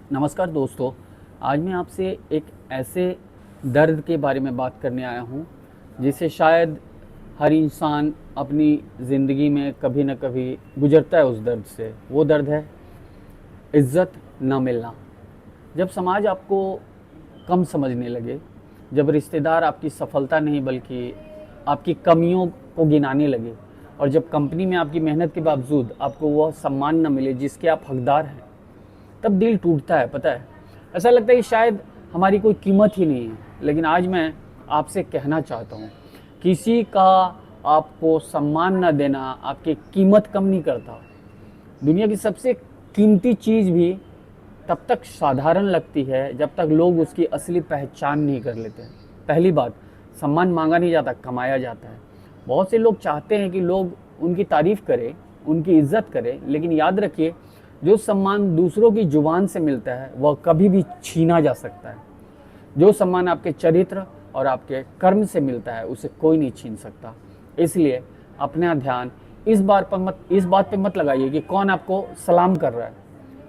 नमस्कार दोस्तों। आज मैं आपसे एक ऐसे दर्द के बारे में बात करने आया हूँ जिसे शायद हर इंसान अपनी ज़िंदगी में कभी न कभी गुजरता है। उस दर्द से, वो दर्द है इज़्ज़त न मिलना। जब समाज आपको कम समझने लगे, जब रिश्तेदार आपकी सफलता नहीं बल्कि आपकी कमियों को गिनाने लगे, और जब कंपनी में आपकी मेहनत के बावजूद आपको वह सम्मान न मिले जिसके आप हकदार हैं, तब दिल टूटता है। पता है, ऐसा लगता है कि शायद हमारी कोई कीमत ही नहीं है। लेकिन आज मैं आपसे कहना चाहता हूँ, किसी का आपको सम्मान न देना आपकी कीमत कम नहीं करता। दुनिया की सबसे कीमती चीज़ भी तब तक साधारण लगती है जब तक लोग उसकी असली पहचान नहीं कर लेते हैं। पहली बात, सम्मान मांगा नहीं जाता, कमाया जाता है। बहुत से लोग चाहते हैं कि लोग उनकी तारीफ़ करें, उनकी इज्जत करें, लेकिन याद रखिए, जो सम्मान दूसरों की जुबान से मिलता है वह कभी भी छीना जा सकता है। जो सम्मान आपके चरित्र और आपके कर्म से मिलता है उसे कोई नहीं छीन सकता। इसलिए अपना ध्यान इस बात पे मत लगाइए कि कौन आपको सलाम कर रहा है।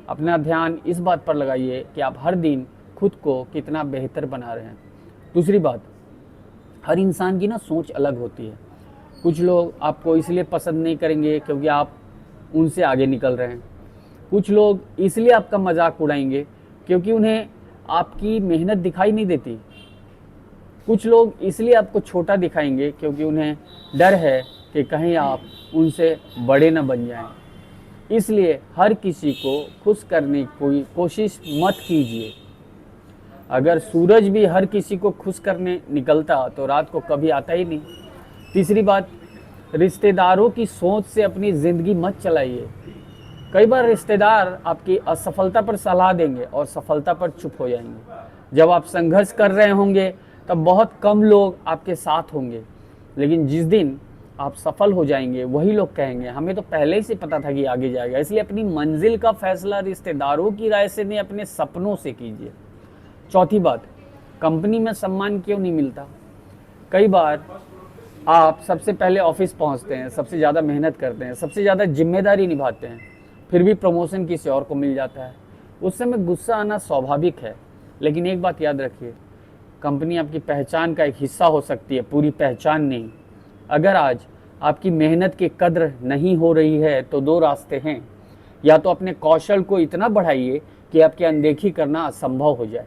अपना ध्यान इस बात पर लगाइए कि आप हर दिन खुद को कितना बेहतर बना रहे हैं। दूसरी बात, हर इंसान की ना सोच अलग होती है। कुछ लोग आपको इसलिए पसंद नहीं करेंगे क्योंकि आप उनसे आगे निकल रहे हैं। कुछ लोग इसलिए आपका मजाक उड़ाएंगे क्योंकि उन्हें आपकी मेहनत दिखाई नहीं देती। कुछ लोग इसलिए आपको छोटा दिखाएंगे क्योंकि उन्हें डर है कि कहीं आप उनसे बड़े न बन जाएं। इसलिए हर किसी को खुश करने की कोशिश मत कीजिए। अगर सूरज भी हर किसी को खुश करने निकलता तो रात को कभी आता ही नहीं। तीसरी बात, रिश्तेदारों की सोच से अपनी ज़िंदगी मत चलाइए। कई बार रिश्तेदार आपकी असफलता पर सलाह देंगे और सफलता पर चुप हो जाएंगे। जब आप संघर्ष कर रहे होंगे तब बहुत कम लोग आपके साथ होंगे, लेकिन जिस दिन आप सफल हो जाएंगे वही लोग कहेंगे हमें तो पहले ही से पता था कि आगे जाएगा। इसलिए अपनी मंजिल का फैसला रिश्तेदारों की राय से नहीं, अपने सपनों से कीजिए। चौथी बात, कंपनी में सम्मान क्यों नहीं मिलता? कई बार आप सबसे पहले ऑफिस पहुंचते हैं, सबसे ज़्यादा मेहनत करते हैं, सबसे ज़्यादा जिम्मेदारी निभाते हैं, फिर भी प्रमोशन किसी और को मिल जाता है। उस समय गुस्सा आना स्वाभाविक है, लेकिन एक बात याद रखिए, कंपनी आपकी पहचान का एक हिस्सा हो सकती है, पूरी पहचान नहीं। अगर आज आपकी मेहनत की कद्र नहीं हो रही है तो दो रास्ते हैं। या तो अपने कौशल को इतना बढ़ाइए कि आपकी अनदेखी करना असंभव हो जाए,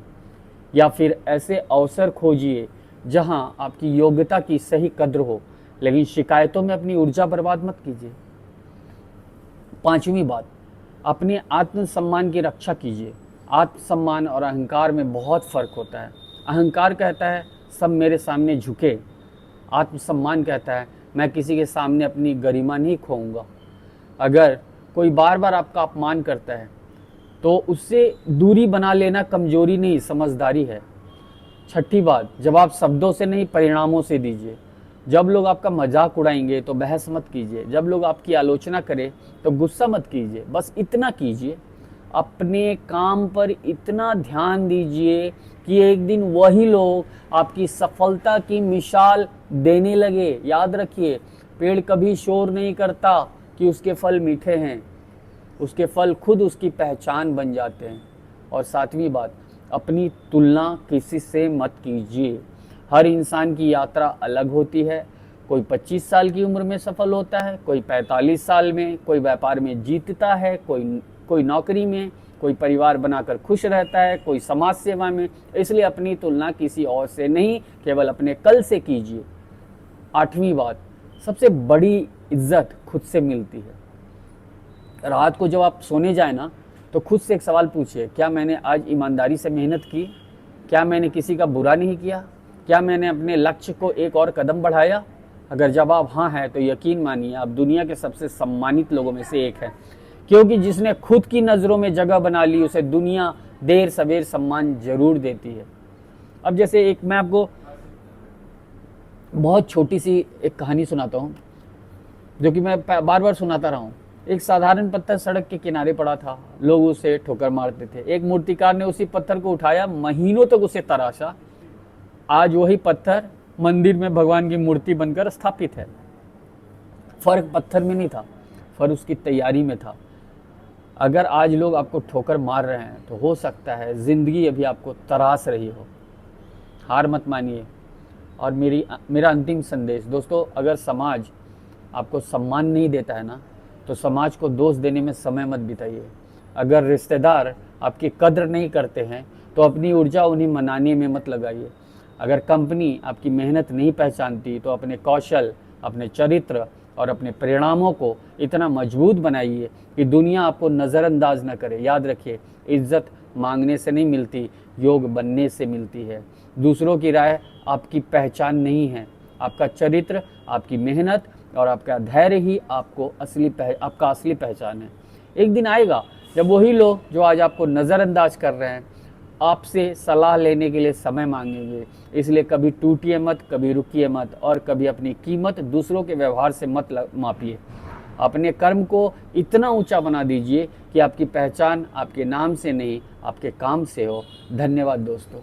या फिर ऐसे अवसर खोजिए जहां आपकी योग्यता की सही कद्र हो, लेकिन शिकायतों में अपनी ऊर्जा बर्बाद मत कीजिए। पांचवी बात, अपने आत्मसम्मान की रक्षा कीजिए। आत्मसम्मान और अहंकार में बहुत फ़र्क होता है। अहंकार कहता है सब मेरे सामने झुके, आत्मसम्मान कहता है मैं किसी के सामने अपनी गरिमा नहीं खोऊंगा। अगर कोई बार बार आपका अपमान करता है तो उससे दूरी बना लेना कमजोरी नहीं, समझदारी है। छठी बात, जवाब शब्दों से नहीं, परिणामों से दीजिए। जब लोग आपका मजाक उड़ाएंगे तो बहस मत कीजिए। जब लोग आपकी आलोचना करें तो गुस्सा मत कीजिए। बस इतना कीजिए, अपने काम पर इतना ध्यान दीजिए कि एक दिन वही लोग आपकी सफलता की मिसाल देने लगे। याद रखिए, पेड़ कभी शोर नहीं करता कि उसके फल मीठे हैं, उसके फल खुद उसकी पहचान बन जाते हैं। और सातवीं बात, अपनी तुलना किसी से मत कीजिए। हर इंसान की यात्रा अलग होती है। कोई 25 साल की उम्र में सफल होता है, कोई 45 साल में, कोई व्यापार में जीतता है, कोई नौकरी में, कोई परिवार बनाकर खुश रहता है, कोई समाज सेवा में। इसलिए अपनी तुलना किसी और से नहीं, केवल अपने कल से कीजिए। आठवीं बात, सबसे बड़ी इज्जत खुद से मिलती है। रात को जब आप सोने जाए ना, तो खुद से एक सवाल पूछिए, क्या मैंने आज ईमानदारी से मेहनत की? क्या मैंने किसी का बुरा नहीं किया? क्या मैंने अपने लक्ष्य को एक और कदम बढ़ाया? अगर जवाब हाँ है तो यकीन मानिए आप दुनिया के सबसे सम्मानित लोगों में से एक है, क्योंकि जिसने खुद की नज़रों में जगह बना ली उसे दुनिया देर सवेर सम्मान जरूर देती है। अब जैसे एक मैं आपको बहुत छोटी सी एक कहानी सुनाता हूँ, जो कि मैं बार बार सुनाता रहा हूँ। एक साधारण पत्थर सड़क के किनारे पड़ा था, लोग उसे ठोकर मारते थे। एक मूर्तिकार ने उसी पत्थर को उठाया, महीनों तक उसे तराशा। आज वही पत्थर मंदिर में भगवान की मूर्ति बनकर स्थापित है। फर्क पत्थर में नहीं था, फर्क उसकी तैयारी में था। अगर आज लोग आपको ठोकर मार रहे हैं तो हो सकता है ज़िंदगी अभी आपको तराश रही हो। हार मत मानिए। और मेरा अंतिम संदेश दोस्तों, अगर समाज आपको सम्मान नहीं देता है ना, तो समाज को दोष देने में समय मत बिताइए। अगर रिश्तेदार आपकी कद्र नहीं करते हैं तो अपनी ऊर्जा उन्हें मनाने में मत लगाइए। अगर कंपनी आपकी मेहनत नहीं पहचानती तो अपने कौशल, अपने चरित्र और अपने परिणामों को इतना मजबूत बनाइए कि दुनिया आपको नज़रअंदाज न करे। याद रखिए, इज्जत मांगने से नहीं मिलती, योग बनने से मिलती है। दूसरों की राय आपकी पहचान नहीं है। आपका चरित्र, आपकी मेहनत और आपका धैर्य ही आपका असली पहचान है। एक दिन आएगा जब वही लोग जो आज आपको नज़रअंदाज कर रहे हैं आपसे सलाह लेने के लिए समय मांगेंगे। इसलिए कभी टूटिए मत, कभी रुकिए मत और कभी अपनी कीमत दूसरों के व्यवहार से मत मापिए। अपने कर्म को इतना ऊंचा बना दीजिए कि आपकी पहचान आपके नाम से नहीं, आपके काम से हो। धन्यवाद दोस्तों।